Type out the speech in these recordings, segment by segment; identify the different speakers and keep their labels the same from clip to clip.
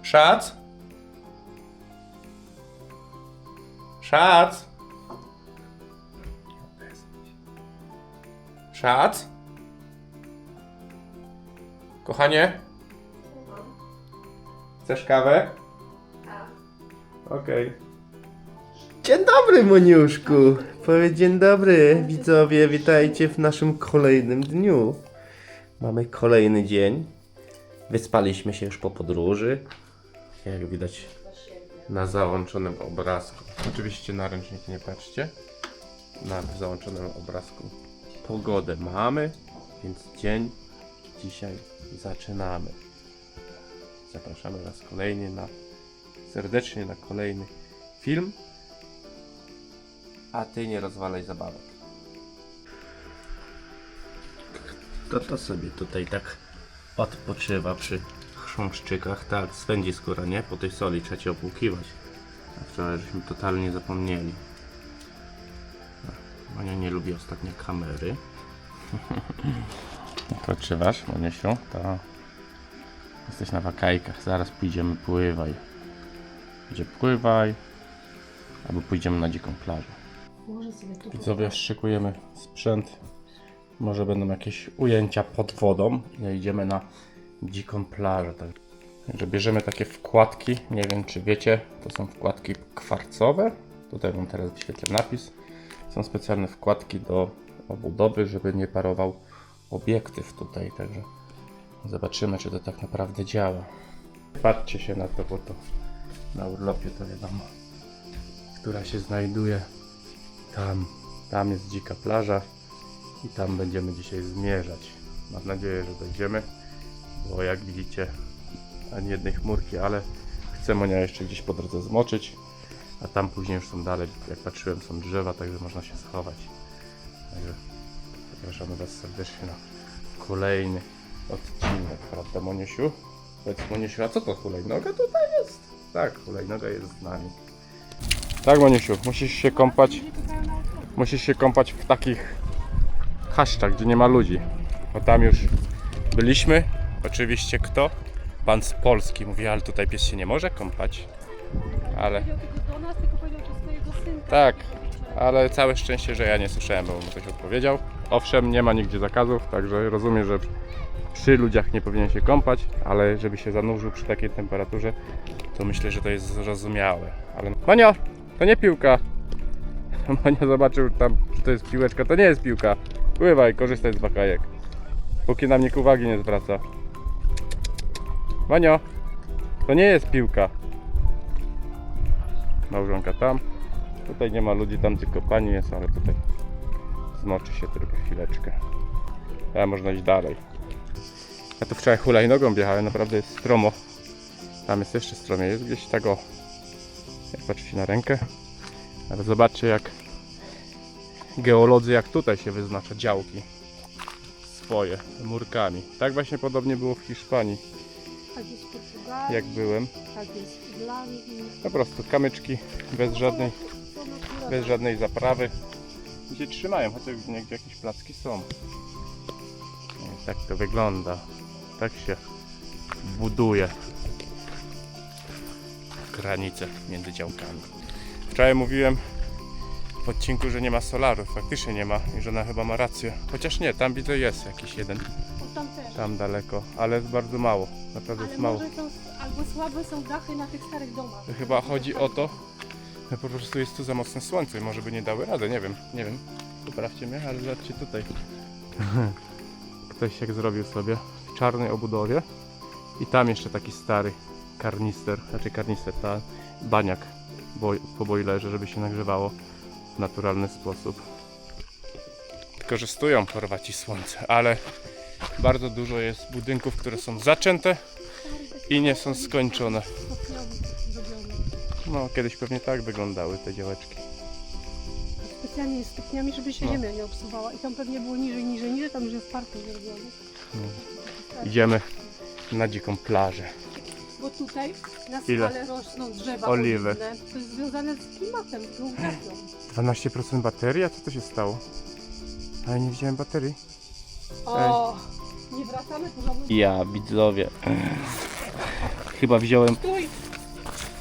Speaker 1: Schatz? Schatz? Schatz? Kochanie? Chcesz kawę?
Speaker 2: Tak.
Speaker 1: Okej. Dzień dobry, Moniuszku. Powiedz dzień dobry, widzowie. Witajcie w naszym kolejnym dniu. Mamy kolejny dzień. Wyspaliśmy się już po podróży. Jak widać na załączonym obrazku. Oczywiście na ręcznik nie patrzcie. Na załączonym obrazku pogodę mamy, więc dzień dzisiaj zaczynamy. Zapraszamy Was serdecznie na kolejny film. A Ty nie rozwalaj zabawek. To sobie tutaj tak odpoczywa przy chrząszczykach. Tak, swędzi skóra, nie? Po tej soli trzeba cię opłukiwać. A wczoraj żeśmy totalnie zapomnieli. Monia nie lubi ostatnio kamery. Odpoczywasz, Moniesiu? To jesteś na wakajkach. Zaraz pójdziemy pływaj. Gdzie pływaj? Albo pójdziemy na dziką plażę. Widzowie, szykujemy sprzęt. Może będą jakieś ujęcia pod wodą. I idziemy na dziką plażę. Także bierzemy takie wkładki. Nie wiem, czy wiecie, to są wkładki kwarcowe. Tutaj wam teraz wyświetlę napis. Są specjalne wkładki do obudowy, żeby nie parował obiektyw tutaj. Także zobaczymy, czy to tak naprawdę działa. Patrzcie się na to, bo to na urlopie to wiadomo, która się znajduje tam jest dzika plaża i tam będziemy dzisiaj zmierzać. Mam nadzieję, że dojdziemy, bo jak widzicie ani jednej chmurki, ale chcę Monia jeszcze gdzieś po drodze zmoczyć, a tam później już są dalej, jak patrzyłem, są drzewa, także można się schować. Także zapraszamy Was serdecznie na kolejny odcinek, prawda, Moniusiu? Powiedz, Moniusiu, a co to hulajnoga tutaj jest? Tak, hulajnoga jest z nami. Tak, Moniusiu, musisz się kąpać w takich chaszczach, gdzie nie ma ludzi. Bo tam już byliśmy. Oczywiście kto? Pan z Polski mówi, ale tutaj pies się nie może kąpać. Ale... Tak, ale całe szczęście, że ja nie słyszałem, bo mu coś odpowiedział. Owszem, nie ma nigdzie zakazów, także rozumiem, że przy ludziach nie powinien się kąpać, ale żeby się zanurzył przy takiej temperaturze, to myślę, że to jest zrozumiałe. Ale... Monio, to nie piłka. Monio zobaczył tam, że to jest piłeczka, to nie jest piłka. Pływaj, korzystaj z wakajek. Póki nam nikt uwagi nie zwraca. Monio, to nie jest piłka. Małżonka tam. Tutaj nie ma ludzi, tam tylko pani jest, ale tutaj zmoczy się tylko chwileczkę. A można iść dalej. Ja tu wczoraj hulajnogą wjechałem, naprawdę jest stromo. Tam jest jeszcze stromie, jest gdzieś tak o. Jak patrzycie na rękę. Ale zobaczcie, jak geolodzy, jak tutaj się wyznacza działki swoje murkami. Tak właśnie podobnie było w Hiszpanii.
Speaker 2: Tak jest w Portugalii.
Speaker 1: Jak byłem.
Speaker 2: Tak jest w Irlandii.
Speaker 1: Po prostu kamyczki bez żadnej zaprawy. I się trzymają, chociaż gdzie jakieś placki są. I tak to wygląda. Tak się buduje granice między działkami. Wczoraj mówiłem w odcinku, że nie ma solarów. Faktycznie nie ma i że ona chyba ma rację. Chociaż nie, tam widzę jest jakiś jeden.
Speaker 2: Tam też.
Speaker 1: Tam daleko, ale jest bardzo mało. Naprawdę
Speaker 2: Ale
Speaker 1: jest mało.
Speaker 2: może są, albo słabe są dachy na tych starych domach.
Speaker 1: To chyba chodzi o to, że po prostu jest tu za mocne słońce i może by nie dały rady, nie wiem. Poprawcie mnie, ale zobaczcie tutaj. Ktoś jak zrobił sobie w czarnej obudowie i tam jeszcze taki stary karnister, baniak po bojlerze, żeby się nagrzewało w naturalny sposób. Wykorzystują Chorwaci słońce, ale bardzo dużo jest budynków, które są zaczęte i nie są skończone. No, kiedyś pewnie tak wyglądały te działeczki.
Speaker 2: Specjalnie jest stopniami, żeby się ziemia nie obsuwała. I tam pewnie było niżej, tam już jest parking zrobiony.
Speaker 1: Idziemy na dziką plażę.
Speaker 2: Bo tutaj na
Speaker 1: Ile?
Speaker 2: skale rosną drzewa
Speaker 1: Oliwy.
Speaker 2: oliwne. To jest związane z klimatem, z geografią.
Speaker 1: 12% baterii? A co to się stało? Ale nie widziałem baterii.
Speaker 2: O, nie wracamy porządnie.
Speaker 1: Ja, widzowie. chyba wziąłem,
Speaker 2: Stój!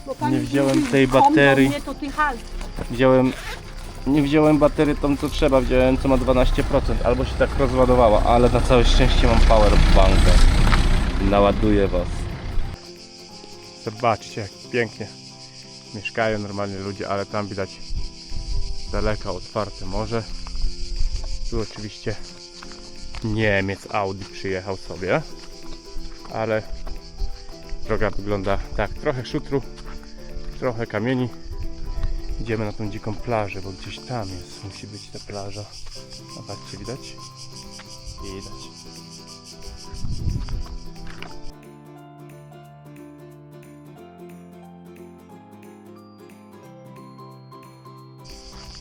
Speaker 2: Bo pan
Speaker 1: Nie wziąłem
Speaker 2: mówi,
Speaker 1: tej
Speaker 2: "Kom do
Speaker 1: baterii".
Speaker 2: mnie, to ty halt.
Speaker 1: nie wziąłem baterii tą co trzeba, wziąłem co ma 12%, albo się tak rozładowała, ale na całe szczęście mam powerbanka. Naładuję was. Zobaczcie jak pięknie mieszkają normalnie ludzie, ale tam widać z daleka otwarte morze. Tu oczywiście Niemiec Audi przyjechał sobie, ale droga wygląda tak, trochę szutru, trochę kamieni. Idziemy na tą dziką plażę, bo gdzieś tam jest, musi być ta plaża. Zobaczcie, widać? Widać.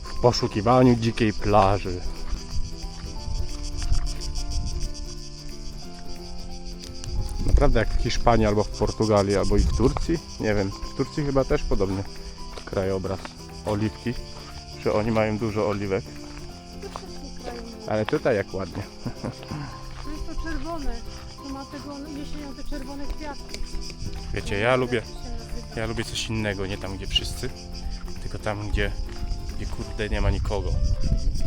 Speaker 1: W poszukiwaniu dzikiej plaży. Naprawdę jak w Hiszpanii, albo w Portugalii, albo i w Turcji. Nie wiem, w Turcji chyba też podobnie krajobraz. Oliwki, że oni mają dużo oliwek. Ale tutaj jak ładnie.
Speaker 2: To jest to czerwone. To ma tego jesienią te czerwone kwiatki.
Speaker 1: Wiecie, ja lubię coś innego, nie tam gdzie wszyscy, tylko tam gdzie kurde nie ma nikogo.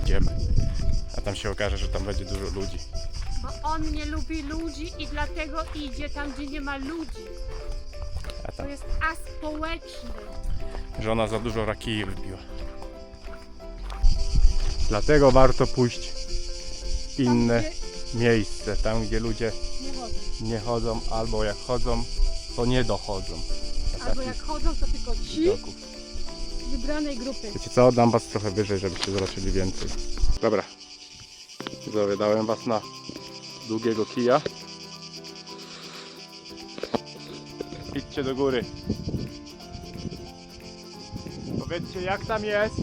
Speaker 1: Idziemy. A tam się okaże, że tam będzie dużo ludzi.
Speaker 2: Bo on nie lubi ludzi i dlatego idzie tam, gdzie nie ma ludzi.
Speaker 1: A
Speaker 2: To
Speaker 1: tam
Speaker 2: jest aspołeczny.
Speaker 1: żona za dużo rakii wypiła. Dlatego warto pójść w inne miejsce, tam gdzie ludzie
Speaker 2: Nie chodzą.
Speaker 1: nie chodzą, albo jak chodzą, to nie dochodzą. Do
Speaker 2: Albo
Speaker 1: takich
Speaker 2: jak chodzą, to tylko ci
Speaker 1: widoków.
Speaker 2: z wybranej grupy.
Speaker 1: Wiecie co, dam was trochę wyżej, żebyście zobaczyli więcej. Dobra, dałem was na długiego kija. Idźcie do góry. Powiedzcie jak tam jest.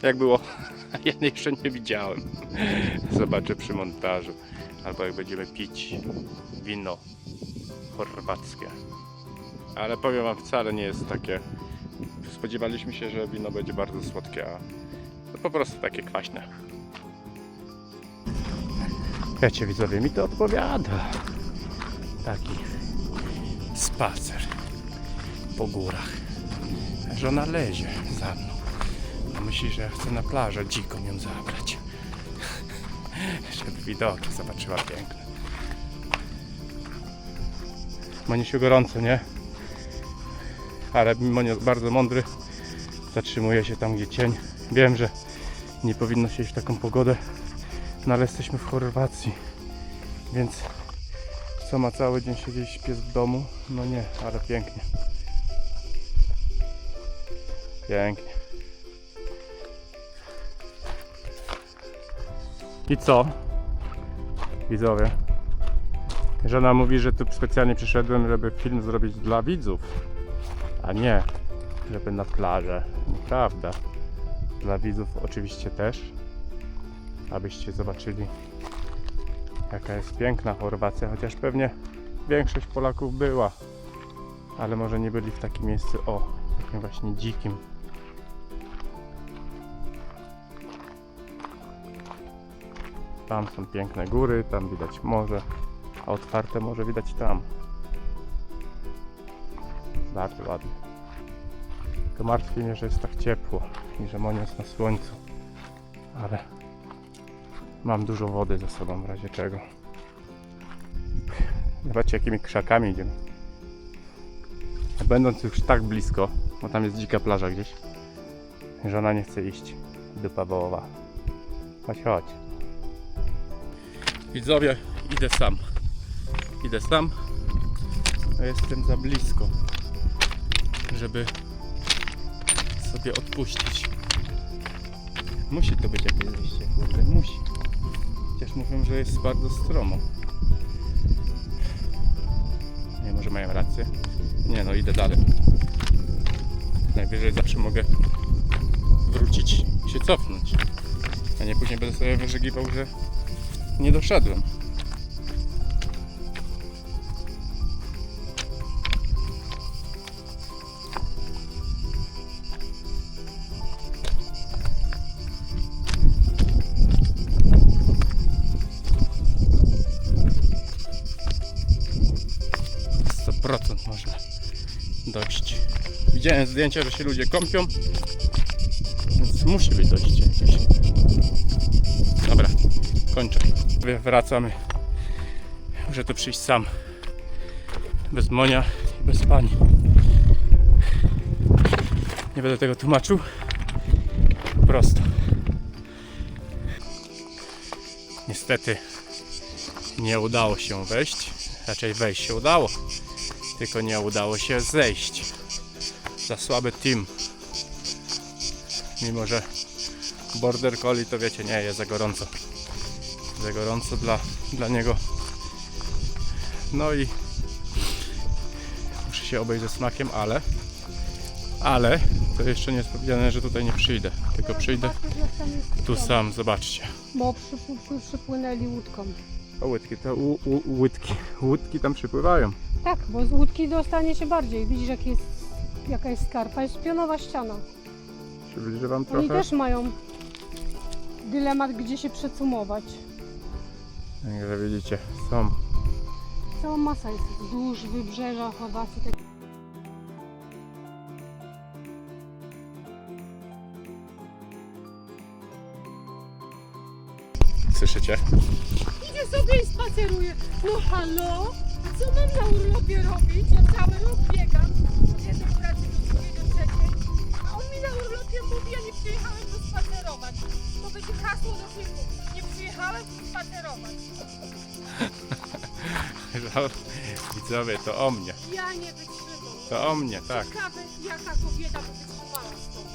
Speaker 1: Jak było? Ja jeszcze nie widziałem. Zobaczę przy montażu. Albo jak będziemy pić wino chorwackie. Ale powiem wam, wcale nie jest takie. Spodziewaliśmy się, że wino będzie bardzo słodkie, a to po prostu takie kwaśne. Wiecie widzowie, mi to odpowiada. Taki spacer po górach. Żona lezie za mną. Myśli, że ja chcę na plażę dziką ją zabrać. Żeby widoki zobaczyła piękne. Monisiu gorąco, nie? Ale Monio bardzo mądry. Zatrzymuje się tam, gdzie cień. Wiem, że nie powinno się iść w taką pogodę, no ale jesteśmy w Chorwacji, więc co ma cały dzień siedzieć pies w domu? No nie, ale pięknie. Pięknie. I co? Widzowie. Żona mówi, że tu specjalnie przyszedłem, żeby film zrobić dla widzów, a nie, żeby na plażę. Nieprawda. Dla widzów oczywiście też, abyście zobaczyli, jaka jest piękna Chorwacja, chociaż pewnie większość Polaków była, ale może nie byli w takim miejscu, takim właśnie dzikim. Tam są piękne góry, tam widać morze, a otwarte morze widać tam. Bardzo ładnie. To martwi mnie, że jest tak ciepło i że Monia jest na słońcu, ale mam dużo wody ze sobą w razie czego. Zobaczcie, jakimi krzakami idziemy. Będąc już tak blisko, bo tam jest dzika plaża gdzieś, żona nie chce iść. Dupa wołowa. Chodź, chodź. Widzowie, idę sam. Jestem za blisko, żeby sobie odpuścić. Musi to być jakieś wyjście, kurde, musi. Chociaż mówią, że jest bardzo stromo. Nie, może mają rację. Nie no, idę dalej. Najwyżej zawsze mogę wrócić i się cofnąć. A nie później będę sobie wyżygiwał, że nie doszedłem. Można dojść. Widziałem zdjęcia, że się ludzie kąpią, więc musi być dojście jakieś. Dobra, kończę. Wracamy. Muszę tu przyjść sam. Bez Monia i bez pani. Nie będę tego tłumaczył. Prosto. Niestety nie udało się wejść. Raczej wejść się udało. Tylko nie udało się zejść. Za słaby team. Mimo że Border Collie to wiecie, nie, jest za gorąco. Za gorąco dla niego. No i muszę się obejść ze smakiem, ale to jeszcze nie jest powiedziane, że tutaj nie przyjdę. Tylko przyjdę tu sam, zobaczcie.
Speaker 2: Bo przypłynęli łódką.
Speaker 1: O, łódki, to łódki tam przypływają.
Speaker 2: Tak, bo z łódki dostanie się bardziej. Widzisz jaka jest skarpa, jest pionowa ściana.
Speaker 1: Przybliżę wam
Speaker 2: Oni
Speaker 1: trochę.
Speaker 2: też mają dylemat, gdzie się przecumować.
Speaker 1: Jak widzicie, są.
Speaker 2: Cała masa jest wzdłuż wybrzeża Chorwacji.
Speaker 1: Słyszycie?
Speaker 2: Idzie sobie i spaceruje. No halo? A co mam na urlopie robić? Ja cały rok biegam od jednej pracy do drugiej, do trzeciej. A on mi na urlopie mówi, ja nie przyjechałem tu spacerować. To będzie hasło do filmu. Nie przyjechałem tu spacerować.
Speaker 1: Widzowie, to o mnie.
Speaker 2: Ja nie wytrzymam.
Speaker 1: To o mnie, tak.
Speaker 2: Ciekawe, jaka kobieta by wytrzymała z tobą.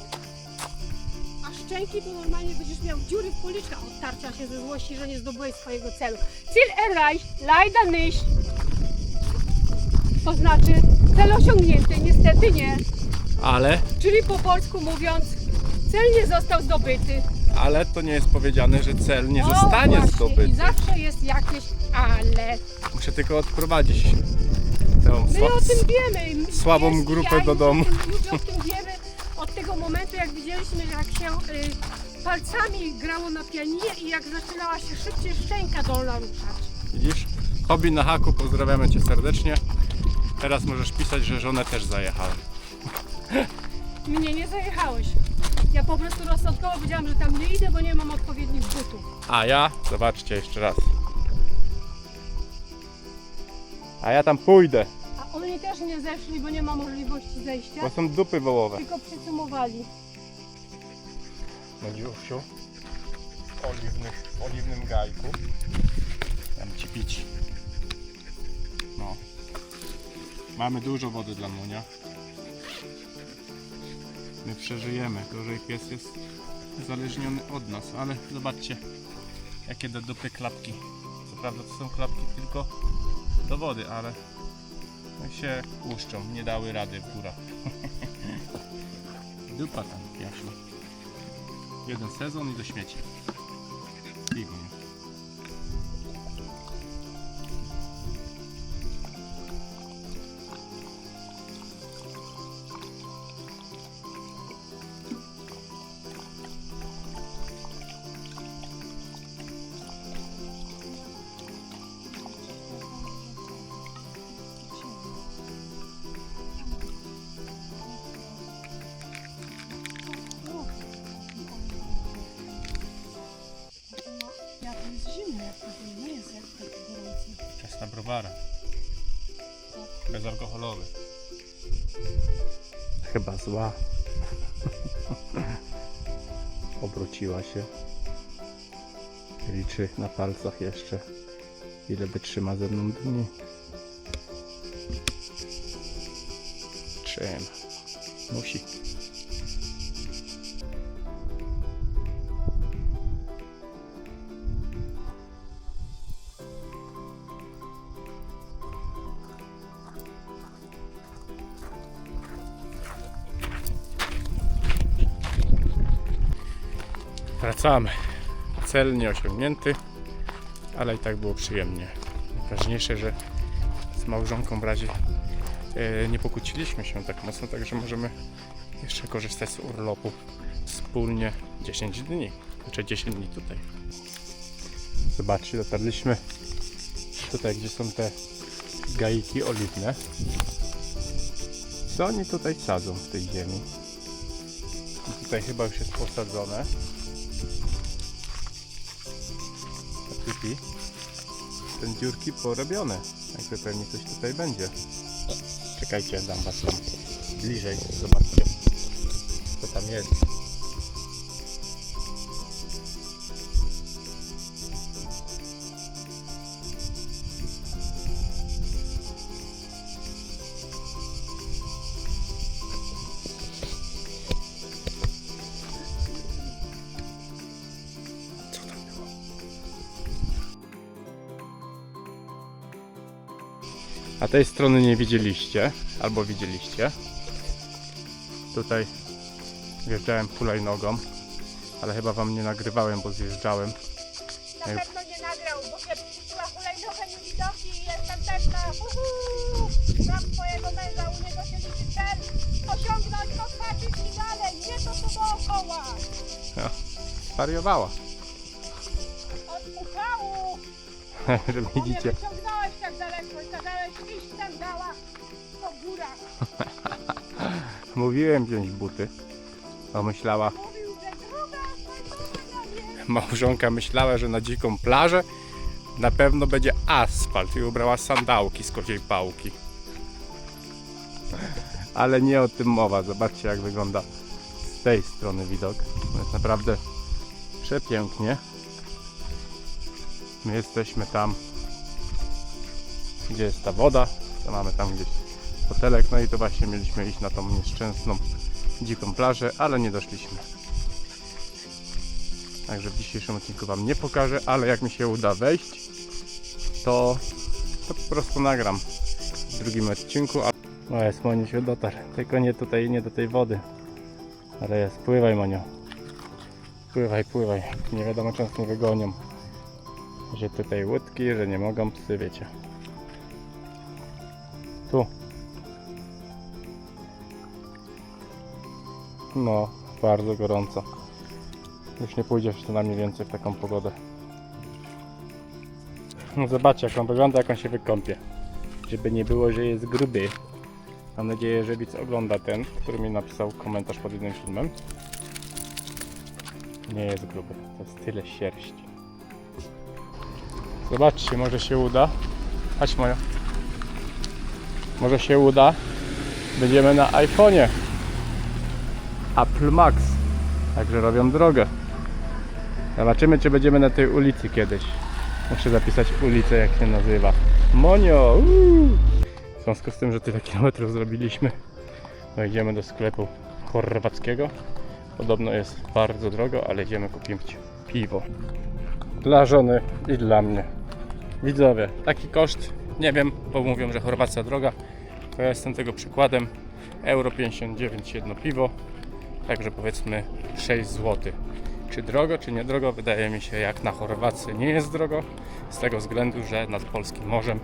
Speaker 2: A szczęki to normalnie będziesz miał dziury w policzkach od tarcia się ze złości, że nie zdobyłeś swojego celu. Ziel erreicht, leider nicht. To znaczy, cel osiągnięty, niestety nie.
Speaker 1: Ale
Speaker 2: Czyli po polsku mówiąc, cel nie został zdobyty.
Speaker 1: to nie jest powiedziane, że cel nie
Speaker 2: O,
Speaker 1: zostanie
Speaker 2: właśnie.
Speaker 1: zdobyty.
Speaker 2: I zawsze jest jakieś ale.
Speaker 1: Muszę tylko odprowadzić tą
Speaker 2: My o tym wiemy.
Speaker 1: słabą
Speaker 2: Jest,
Speaker 1: grupę
Speaker 2: ja
Speaker 1: do
Speaker 2: już
Speaker 1: domu.
Speaker 2: Ludzie o tym wiemy od tego momentu, jak widzieliśmy, jak się palcami grało na pianinie i jak zaczynała się szybciej szczęka dolna ruszać.
Speaker 1: Widzisz? Hobby na haku, pozdrawiamy Cię serdecznie. Teraz możesz pisać, że żonę też zajechałem.
Speaker 2: Mnie nie zajechałeś. Ja po prostu rozsądkowo powiedziałam, że tam nie idę, bo nie mam odpowiednich butów.
Speaker 1: A ja, zobaczcie jeszcze raz. A ja tam pójdę,
Speaker 2: A oni też nie zeszli, bo nie ma możliwości zejścia.
Speaker 1: bo są dupy wołowe.
Speaker 2: Tylko przycumowali.
Speaker 1: No Dziusiu, w oliwnym gajku. Dam Ci pić. No. Mamy dużo wody dla Monia. My przeżyjemy. Gorzej pies jest uzależniony od nas, ale zobaczcie, jakie do dupy klapki. Co prawda to są klapki tylko do wody, ale się łuszczą. Nie dały rady w górach. Dupa tam, Jasiu. Jeden sezon i do śmieci. Piwo.
Speaker 2: Ja to jest zimne, jak to nie jest jak taki gorący.
Speaker 1: Czas na browara. Bezalkoholowy. Chyba zła. Obróciła się. Liczy na palcach jeszcze, ile wytrzyma ze mną dni. Trzyma. Musi. Wracamy. cel nie osiągnięty, ale i tak było przyjemnie. Najważniejsze, że z małżonką w razie nie pokłóciliśmy się tak mocno, także możemy jeszcze korzystać z urlopu wspólnie 10 dni, znaczy 10 dni tutaj. Zobaczcie, dotarliśmy tutaj, gdzie są te gajiki oliwne. Co oni tutaj sadzą w tej ziemi? I tutaj chyba już jest posadzone. Ten dziurki porobione, także pewnie coś tutaj będzie. Czekajcie, dam was tam bliżej, zobaczcie co tam jest. A tej strony nie widzieliście, albo widzieliście. Tutaj wjeżdżałem hulajnogą, ale chyba wam nie nagrywałem, bo zjeżdżałem.
Speaker 2: Na pewno nie nagrał, bo się przyszła hulajnogę niewidoki i jestem pewna, znam swojego męża, u niego się liczy cel, osiągnąć, podhaczyć i dalej, nie to co dookoła.
Speaker 1: No, zwariowała.
Speaker 2: Od upału,
Speaker 1: Że
Speaker 2: bo mnie
Speaker 1: widzicie.
Speaker 2: wyciągnąłeś tak daleko i kazałeś iść tam dała po górach.
Speaker 1: Mówiłem wziąć buty. Pomyślała,
Speaker 2: Mówił, że druga fajna, nie?
Speaker 1: małżonka myślała, że na dziką plażę na pewno będzie asfalt i ubrała sandałki z kociej pałki. Ale nie o tym mowa. Zobaczcie, jak wygląda z tej strony widok. To jest naprawdę przepięknie. My jesteśmy tam, gdzie jest ta woda. To mamy tam gdzieś hotelek. No i to właśnie mieliśmy iść na tą nieszczęsną dziką plażę, ale nie doszliśmy. Także w dzisiejszym odcinku wam nie pokażę, ale jak mi się uda wejść, to po prostu nagram w drugim odcinku. O, jest Monisiu dotarł, tylko nie tutaj, nie do tej wody. Ale jest, pływaj Monio. Pływaj, pływaj. Nie wiadomo, czy nas nie wygonią. Że tutaj łódki, że nie mogą psy, wiecie. Tu. No, bardzo gorąco. Już nie pójdziesz tu na mniej więcej w taką pogodę. No zobaczcie, jak on wygląda, jak on się wykąpie. Żeby nie było, że jest gruby. Mam nadzieję, że widz ogląda ten, który mi napisał komentarz pod jednym filmem. Nie jest gruby, to jest tyle sierści. Zobaczcie, może się uda. Chodź moja. Może się uda. Będziemy na iPhone'ie. Apple Max. Także robią drogę. Zobaczymy, czy będziemy na tej ulicy kiedyś. Muszę zapisać ulicę, jak się nazywa. Monio! W związku z tym, że tyle kilometrów zrobiliśmy, to idziemy do sklepu chorwackiego. Podobno jest bardzo drogo, ale idziemy kupić piwo. Dla żony i dla mnie. Widzowie, taki koszt, nie wiem, bo mówią, że Chorwacja droga. To ja jestem tego przykładem. Euro 59 jedno piwo. Także powiedzmy 6 zł. Czy drogo, czy nie drogo? Wydaje mi się, jak na Chorwacji nie jest drogo. Z tego względu, że nad polskim morzem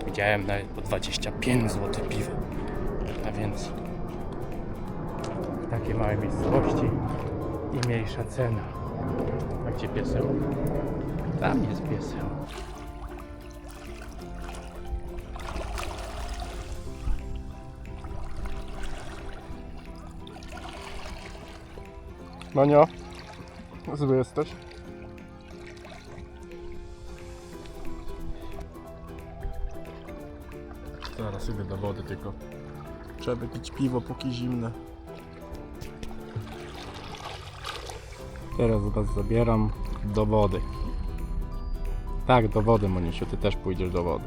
Speaker 1: widziałem nawet po 25 zł piwo. A więc w takiej małej miejscowości i mniejsza cena. A gdzie pieseł? Tam jest pieseł. Manio, zły jesteś? Zaraz idę do wody, tylko trzeba wypić piwo póki zimne. Teraz was zabieram do wody. Tak, do wody, Monisiu, ty też pójdziesz do wody.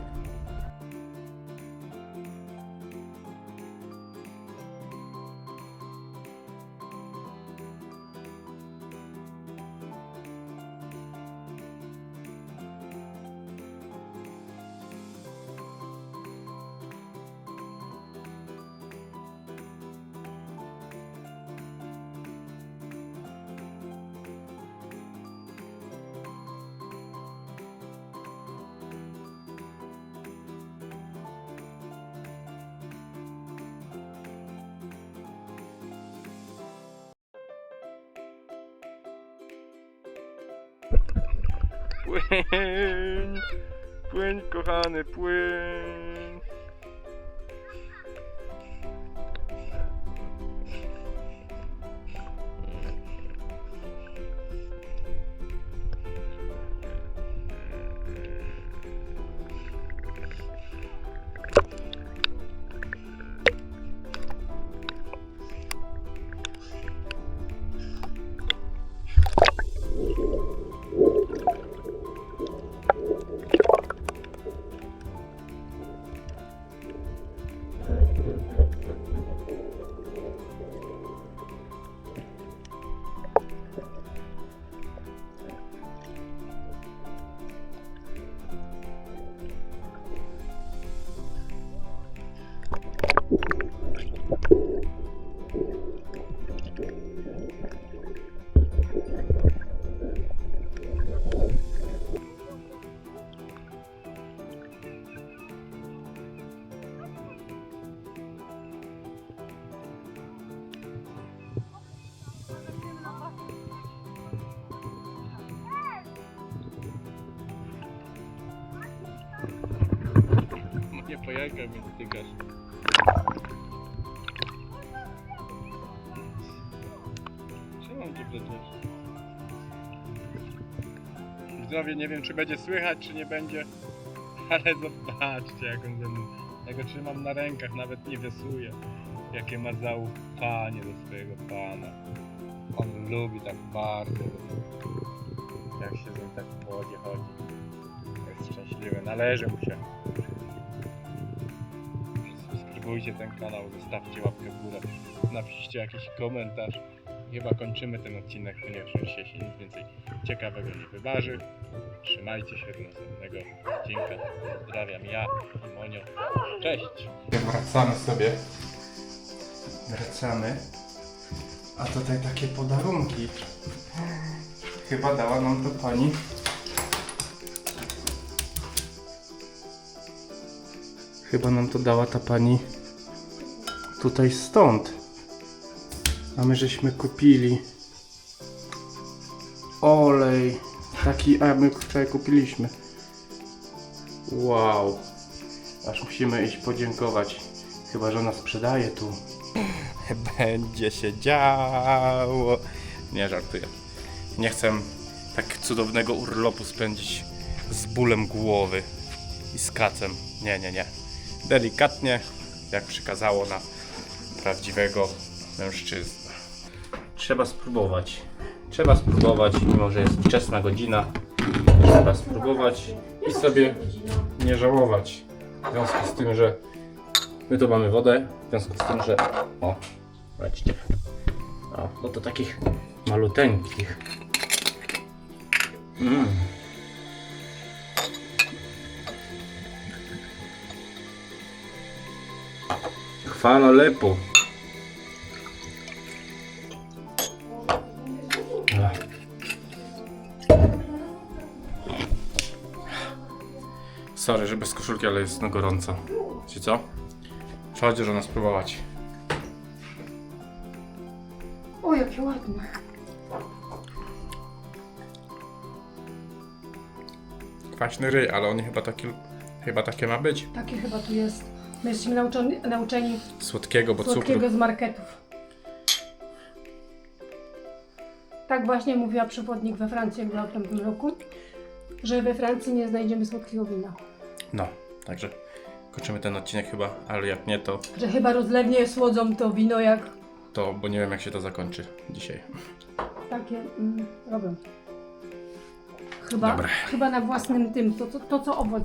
Speaker 1: Płyń! Płyń, kochany, płyń! Nie po jajkach mnie stykasz. Czemu cię przecież? Widzowie, nie wiem czy będzie słychać, czy nie będzie, ale zobaczcie jak on ze mną. Ja go trzymam na rękach, nawet nie wiosłuje. Jakie ma zaufanie do swojego pana. On lubi tak bardzo, jak się z nim tak w wodzie chodzi. Jest szczęśliwy, należy mu się. Subskrybujcie ten kanał, zostawcie łapkę w górę, napiszcie jakiś komentarz. Chyba kończymy ten odcinek, ponieważ już się nic więcej ciekawego nie wydarzy. Trzymajcie się do następnego odcinka. Pozdrawiam ja i Monio. Cześć! Wracamy sobie. Wracamy. A tutaj takie podarunki. Chyba dała nam to pani. Chyba nam to dała ta pani tutaj stąd. A my żeśmy kupili olej. Taki, a my wczoraj kupiliśmy. Wow. Aż musimy iść podziękować. Chyba, że ona sprzedaje tu. Będzie się działo. Nie żartuję. Nie chcę tak cudownego urlopu spędzić z bólem głowy i z kacem. Nie, nie, nie. Delikatnie, jak przykazało na prawdziwego mężczyznę. Trzeba spróbować. Trzeba spróbować, mimo że jest wczesna godzina. Trzeba spróbować i sobie nie żałować. W związku z tym, że my tu mamy wodę, w związku z tym, że... O, zobaczcie. O, no to takich maluteńkich. Chwala lepu. Sorry, że bez koszulki, ale jest no gorąco. Wiecie co? Przychodzi, że nas spróbować.
Speaker 2: O, jakie ładne.
Speaker 1: Kwaśny ryj, ale on chyba takie ma być.
Speaker 2: Takie chyba tu jest. My jesteśmy nauczeni
Speaker 1: Słodkiego, bo
Speaker 2: słodkiego
Speaker 1: cukru.
Speaker 2: z marketów. Tak właśnie mówiła przewodnik we Francji, jak była w tamtym roku, że we Francji nie znajdziemy słodkiego wina.
Speaker 1: No, także kończymy ten odcinek chyba, ale jak nie to,
Speaker 2: Że chyba rozlewnie słodzą to wino jak
Speaker 1: bo nie wiem jak się to zakończy dzisiaj.
Speaker 2: takie robią.
Speaker 1: Dobra.
Speaker 2: Chyba na własnym tym, to co owoc.